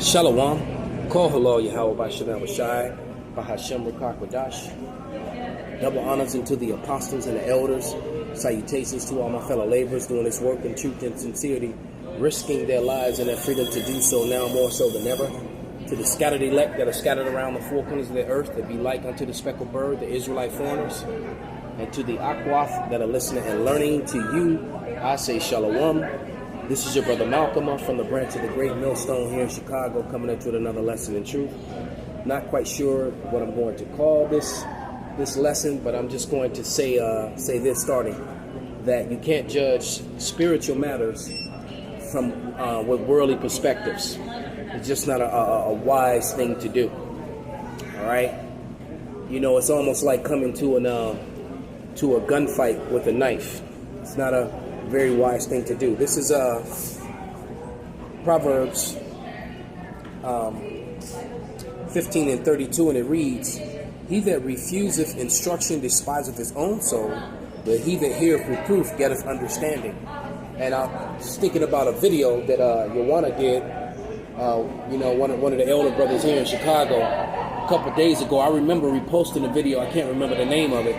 Shalom. Call hello Yahweh by Shalom Shai, by Hashem Rakakwadash. Double honors unto the apostles and the elders. Salutations to all my fellow laborers doing this work in truth and sincerity, risking their lives and their freedom to do so now more so than ever. To the scattered elect that are scattered around the four corners of the earth, that be like unto the speckled bird, the Israelite foreigners. And to the Akwath that are listening and learning, to you, I say Shalom. This is your brother Malcolm from the branch of the Great Millstone here in Chicago, coming at you with another lesson in truth. Not quite sure what I'm going to call this lesson, but I'm just going to say this starting, that you can't judge spiritual matters from with worldly perspectives. It's just not a wise thing to do. All right, you know, it's almost like coming to a gunfight with a knife. It's not a very wise thing to do. This is Proverbs 15 and 32, and it reads, "He that refuseth instruction despiseth his own soul, but he that heareth reproof getteth understanding." And I'm just thinking about a video that Yawana did. You know, one of the elder brothers here in Chicago a couple of days ago. I remember reposting the video. I can't remember the name of it,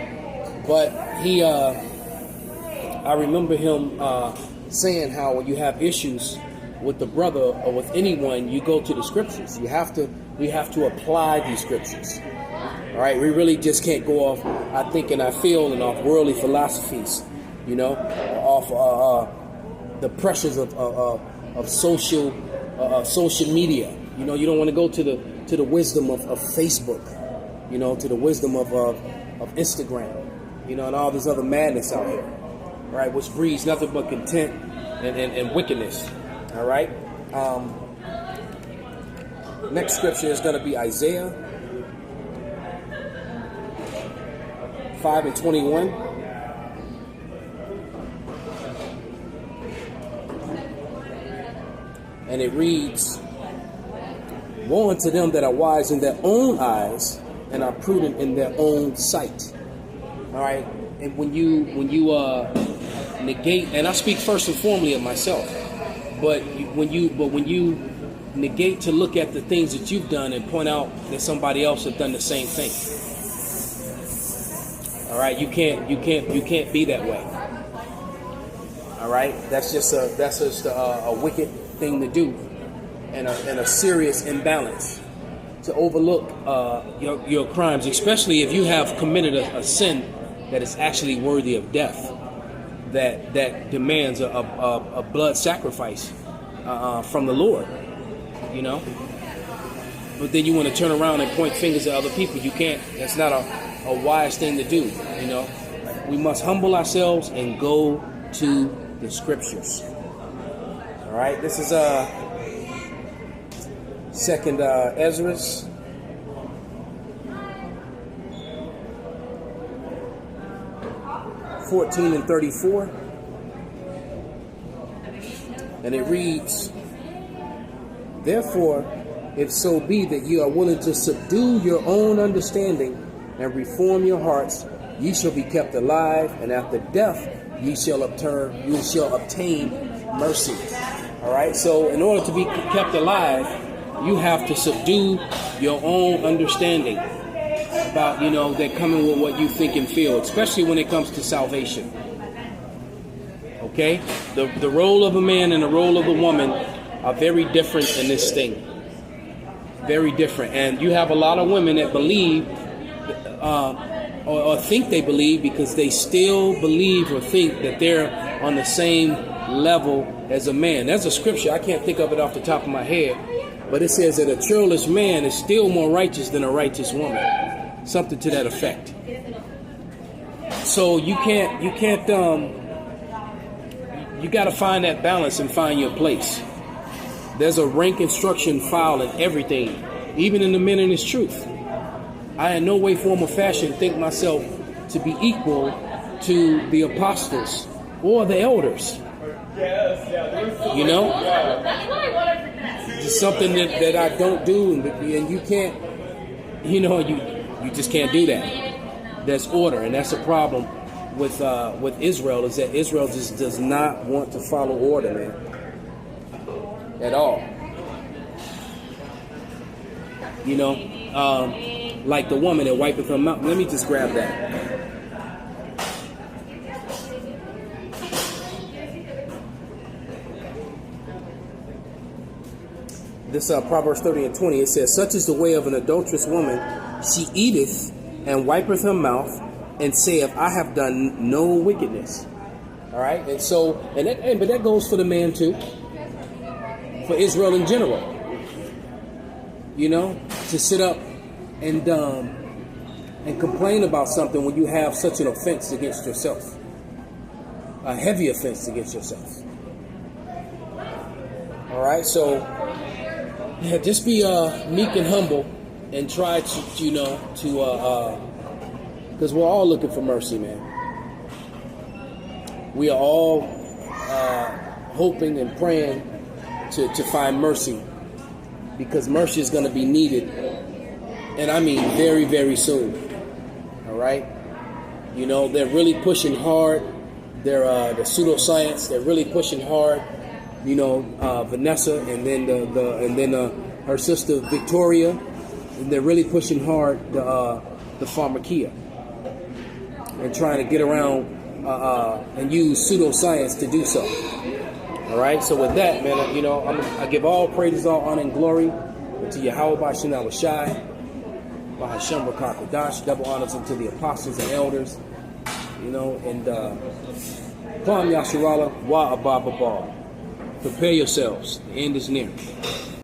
but I remember him saying how when you have issues with the brother or with anyone, you go to the scriptures. We have to apply these scriptures. All right, we really just can't go off our thinking, our feeling, off worldly philosophies, you know, off the pressures of social media. You know, you don't want to go to the wisdom of Facebook, you know, to the wisdom of Instagram, you know, and all this other madness out here. Right, which breeds nothing but content and wickedness. All right. Next scripture is going to be Isaiah 5 and 21. And it reads, "Woe unto them that are wise in their own eyes and are prudent in their own sight." All right. And when you negate, and I speak first and foremost of myself, but when you negate to look at the things that you've done and point out that somebody else has done the same thing. All right, you can't be that way. All right, that's just a wicked thing to do, and a serious imbalance to overlook your crimes, especially if you have committed a sin that is actually worthy of death, that demands a blood sacrifice from the Lord, you know. But then you want to turn around and point fingers at other people. You can't. That's not a wise thing to do, you know. We must humble ourselves and go to the scriptures. All right. This is Second Ezra. 14 and 34, and it reads, "Therefore, if so be that you are willing to subdue your own understanding and reform your hearts, ye shall be kept alive, and after death ye shall obtain mercy." All right. So, in order to be kept alive, you have to subdue your own understanding about, you know, that coming with what you think and feel, especially when it comes to salvation. Okay? The role of a man and the role of a woman are very different in this thing. Very different. And you have a lot of women that believe or think they believe because they still believe or think that they're on the same level as a man. There's a scripture, I can't think of it off the top of my head, but it says that a churlish man is still more righteous than a righteous woman. Something to that effect. So you got to find that balance and find your place. There's a rank instruction file in everything, even in the men in this truth. I in no way, form, or fashion think myself to be equal to the apostles or the elders. You know, it's something that I don't do, and you can't. You know, you just can't do that. There's order, and that's a problem with Israel, is that Israel just does not want to follow order, man, at all. You know, like the woman that wipeth her mouth. Let me just grab that. This Proverbs 30:20, it says, "Such is the way of an adulterous woman. She eateth and wipeth her mouth, and saith, I have done no wickedness." All right, and so, but that goes for the man too, for Israel in general. You know, to sit up and complain about something when you have such an offense against yourself, a heavy offense against yourself. All right, so yeah, just be meek and humble, and try to, because we're all looking for mercy, man. We are all hoping and praying to find mercy, because mercy is going to be needed, and I mean very, very soon. All right, you know, they're really pushing hard. They're the pseudoscience. They're really pushing hard. You know, Vanessa, and then her sister Victoria, and they're really pushing hard the pharmakia, and trying to get around and use pseudoscience to do so. All right, so with that, man, you know, I give all praises, all honor, and glory to Yahweh Ba'Shem Yahawashi, Bahashem Rakah Kodash, double honors unto the apostles and elders, you know, and Kwam Yasharala Wa Abba Baba. Prepare yourselves. The end is near.